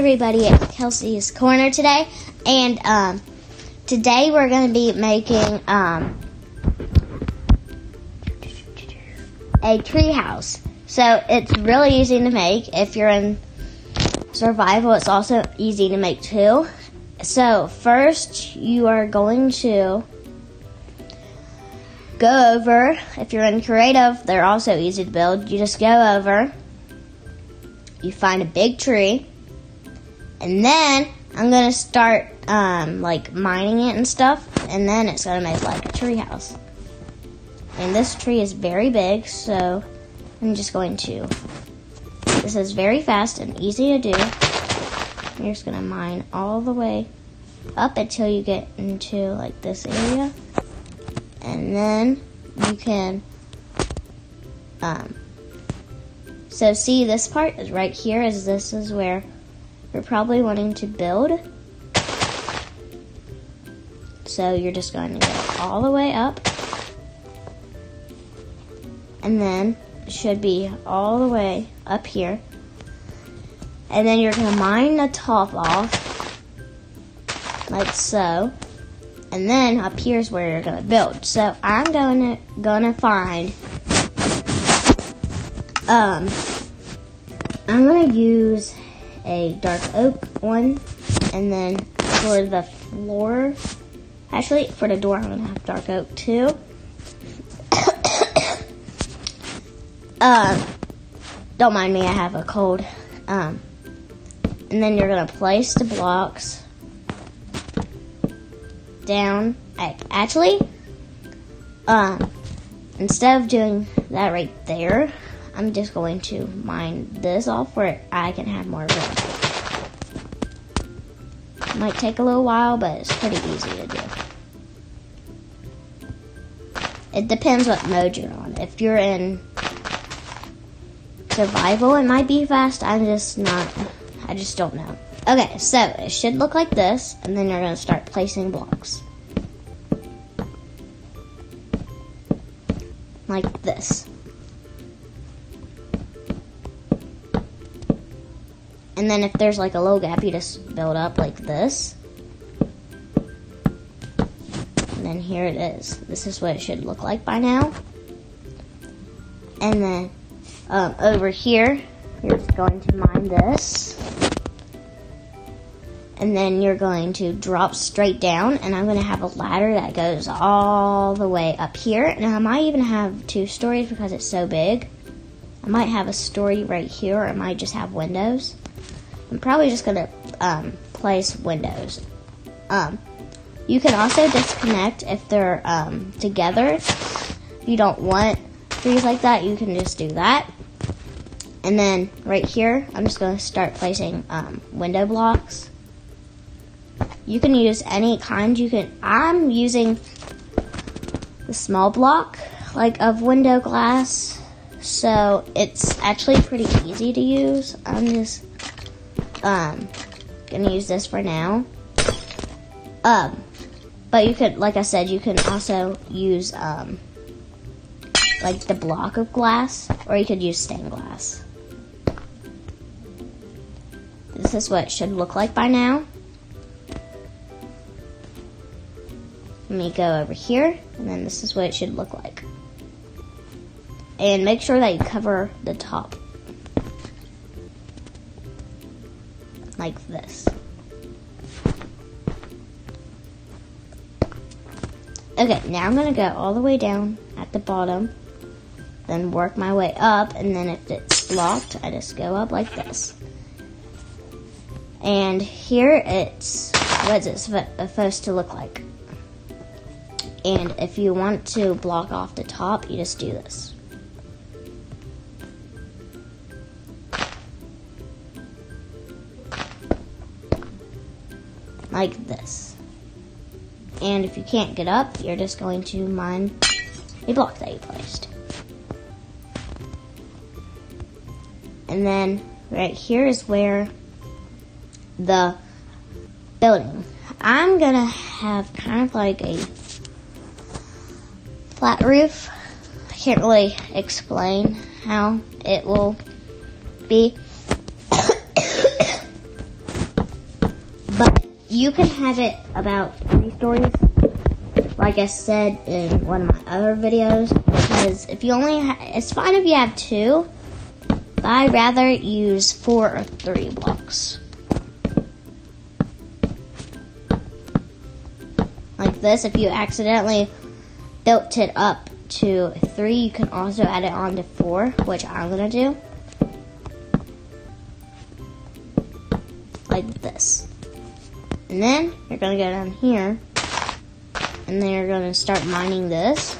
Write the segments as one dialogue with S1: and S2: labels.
S1: everybody at Kelsey's Corner today, and today we're going to be making a tree house. So it's really easy to make. If you're in survival, it's also easy to make too. So first you are going to go over, if you're in creative, they're also easy to build. You just go over, you find a big tree, and then I'm going to start like mining it and stuff, and then it's going to make like a tree house. And this tree is very big, so I'm just going to, this is very fast and easy to do. You're just going to mine all the way up until you get into like this area. And then you can, so see this part is right here, as this is where you're probably wanting to build. So you're just going to go all the way up. And then it should be all the way up here. And then you're going to mine the top off, like so. And then up here is where you're going to build. So I'm gonna find, I'm going to use a dark oak one. And then for the floor, actually for the door I'm going to have dark oak too. Don't mind me, I have a cold. And then you're going to place the blocks down. Actually, instead of doing that right there, I'm just going to mine this off where I can have more room. It might take a little while, but it's pretty easy to do. It depends what mode you're on. If you're in survival, it might be fast. I just don't know. Okay, so it should look like this, and then you're going to start placing blocks. Like this. And then if there's like a little gap, you just build up like this. And then here it is. This is what it should look like by now. And then over here, you're just going to mine this. And then you're going to drop straight down, and I'm going to have a ladder that goes all the way up here. And I might even have 2 stories because it's so big. I might have a story right here, or I might just have windows. I'm probably just going to place windows. You can also disconnect if they're together. If you don't want trees like that, you can just do that. And then right here, I'm just going to start placing window blocks. You can use any kind. I'm using the small block, like of window glass, so it's actually pretty easy to use. I'm just gonna use this for now. But you could, like I said, you can also use like the block of glass, or you could use stained glass. This is what it should look like by now. Let me go over here, and then this is what it should look like. And make sure that you cover the top. Like this. Okay, now I'm going to go all the way down at the bottom, then work my way up, and then if it's blocked, I just go up like this. And here it's, what is it supposed to look like? And if you want to block off the top, you just do this. Like this. And if you can't get up, you're just going to mine a block that you placed. And then right here is where the building. I'm gonna have kind of like a flat roof. I can't really explain how it will be. you can have it about 3 stories, like I said in one of my other videos, because if you only it's fine if you have 2, but I'd rather use 4 or 3 blocks. Like this, if you accidentally built it up to 3, you can also add it on to 4, which I'm gonna do. Like this. And then you're gonna go down here, and then you're gonna start mining this.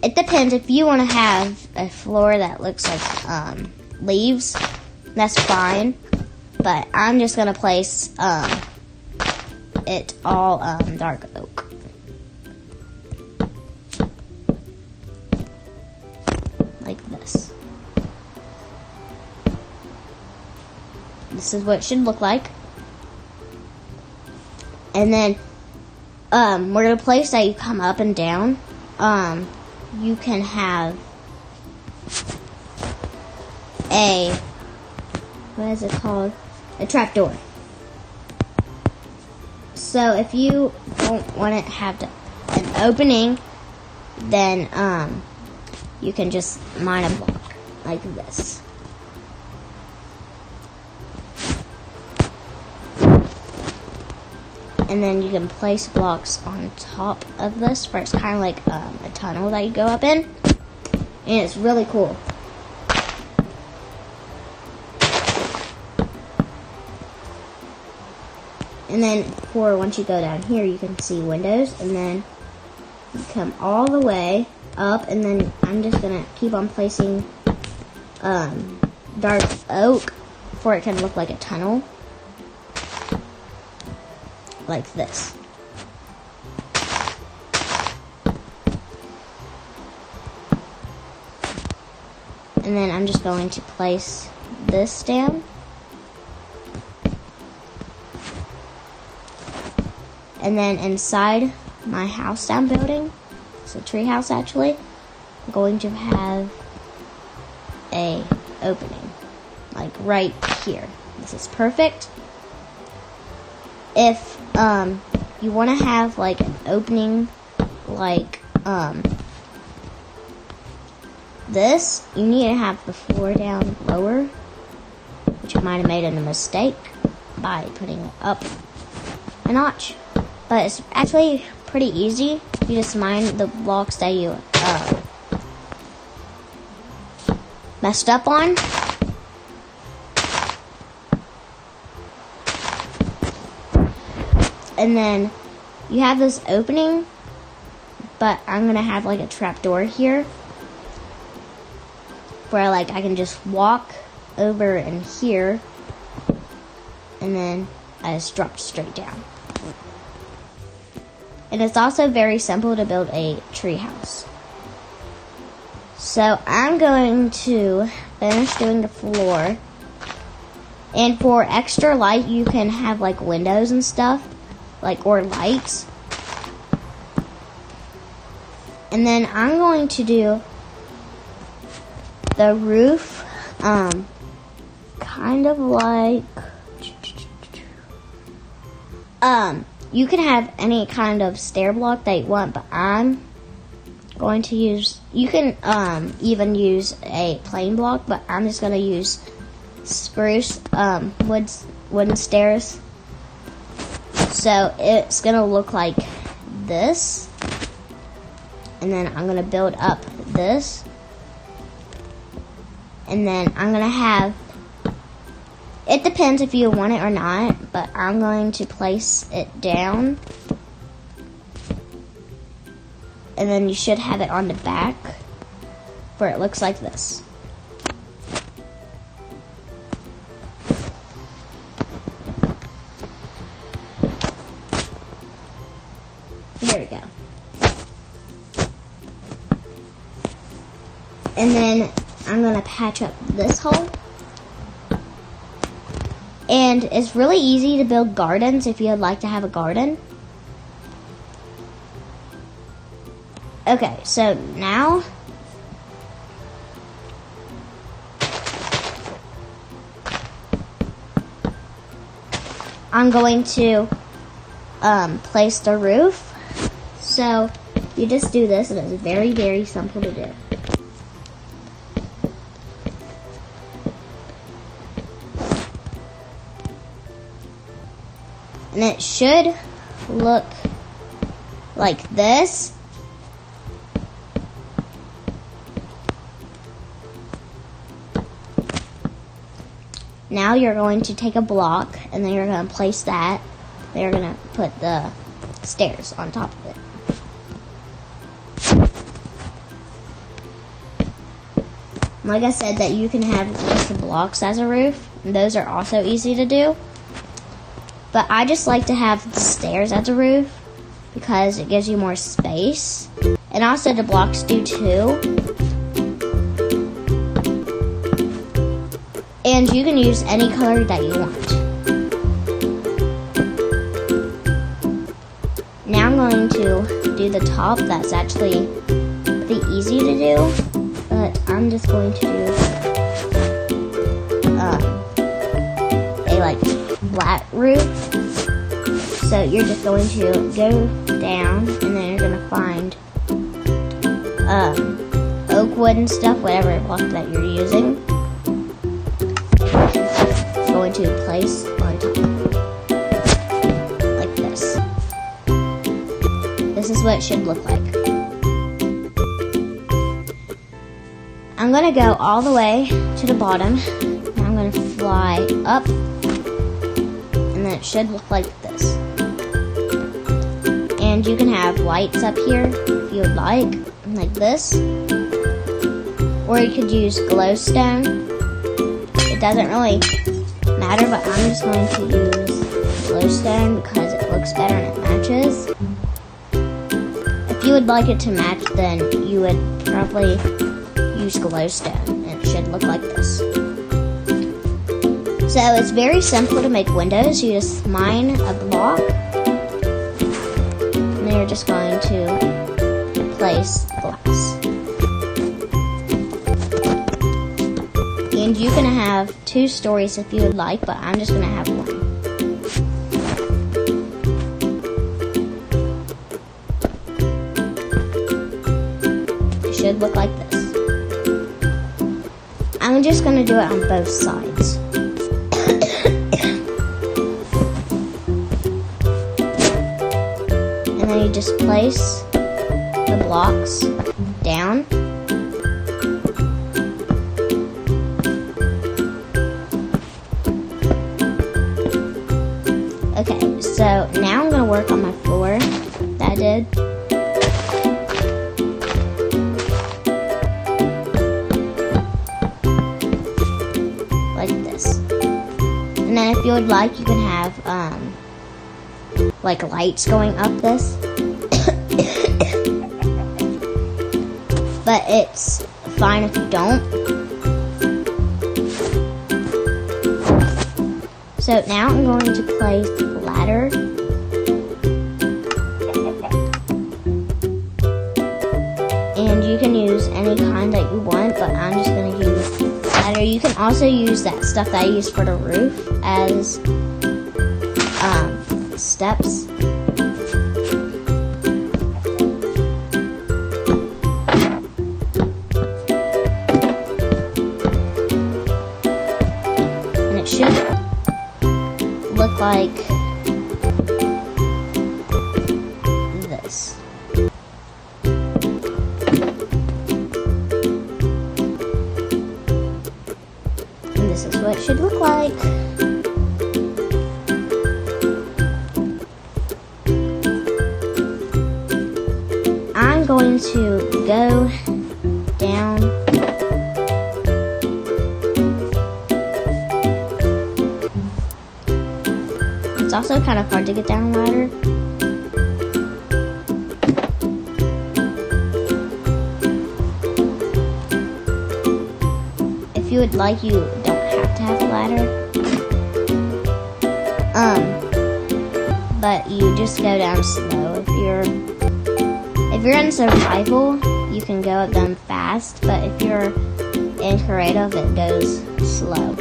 S1: It depends. If you want to have a floor that looks like leaves, that's fine. But I'm just gonna place it all dark oak. Like this. This is what it should look like. And then we're gonna place that you come up and down. You can have a, what is it called? A trapdoor. So if you don't want it to have an opening, then you can just mine a block like this. And then you can place blocks on top of this, where it's kind of like a tunnel that you go up in. And it's really cool. And then once you go down here, you can see windows. And then you come all the way up. And then I'm just going to keep on placing dark oak for it can look like a tunnel. Like this. And then I'm just going to place this down. And then inside my house I'm building, it's a tree house actually, I'm going to have a opening, like right here. This is perfect. If you want to have like an opening like this, you need to have the floor down lower, which I might have made a mistake by putting it up a notch. But it's actually pretty easy. You just mine the blocks that you messed up on. And then you have this opening, but I'm gonna have like a trapdoor here where like I can just walk over in here, and then I just drop straight down. And it's also very simple to build a tree house. So I'm going to finish doing the floor, and for extra light you can have like windows and stuff, like, or lights. And then I'm going to do the roof, kind of like, you can have any kind of stair block that you want, but I'm going to use, you can even use a plain block, but I'm just going to use spruce wooden stairs. So it's going to look like this. And then I'm going to build up this. And then I'm going to have, it depends if you want it or not, but I'm going to place it down. And then you should have it on the back where it looks like this. There we go. And then I'm going to patch up this hole. And it's really easy to build gardens if you'd like to have a garden. Okay, so now I'm going to place the roof. So you just do this, and it's very, very simple to do. And it should look like this. Now you're going to take a block, and then you're going to place that. Then you're going to put the stairs on top of it. Like I said, that you can have just the blocks as a roof, and those are also easy to do. But I just like to have the stairs as a roof because it gives you more space. And also the blocks do too. And you can use any color that you want. Now I'm going to do the top. That's actually pretty easy to do. But I'm just going to do a flat roof. So you're just going to go down, and then you're going to find oak wood and stuff, whatever block that you're using. Going to place on top like this. This is what it should look like. I'm going to go all the way to the bottom, and I'm going to fly up, and then it should look like this. And you can have lights up here if you would like this. Or you could use glowstone. It doesn't really matter, but I'm just going to use glowstone because it looks better and it matches. If you would like it to match, then you would probably use glowstone, and it should look like this. So it's very simple to make windows. You just mine a block, and then you're just going to place glass. And you can have 2 stories if you would like, but I'm just going to have 1. It should look like this. I'm just going to do it on both sides. And then you just place the blocks down. Okay, so now I'm going to work on my floor that I did. Like this. And then if you would like, you can have like lights going up this. But it's fine if you don't. So now I'm going to place the ladder. And you can use any kind that you want, but I'm just going to use ladder. You can also use that stuff that I use for the roof as steps. And it should look like this. And this is what it should look like. I'm going to go down It's also kind of hard to get down a ladder. If you would like, you don't have to have a ladder. But you just go down slow. If you're in survival, you can go up them fast, but if you're in creative, it goes slow.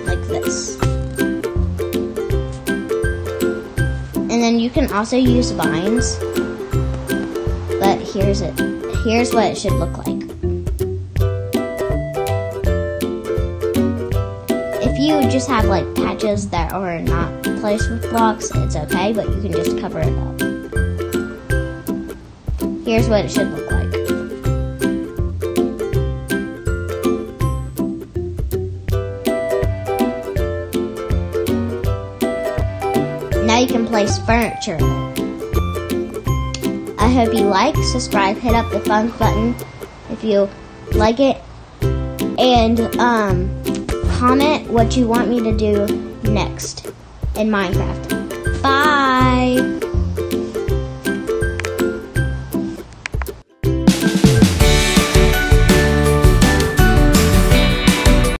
S1: Like this. this. And then you can also use vines. But here's what it should look like. If you just have like patches that are not placed with blocks, it's okay, but you can just cover it up. Here's what it should look like. Now you can place furniture in it. I hope you like, subscribe, hit up the thumbs button if you like it, and comment what you want me to do next in Minecraft. Bye!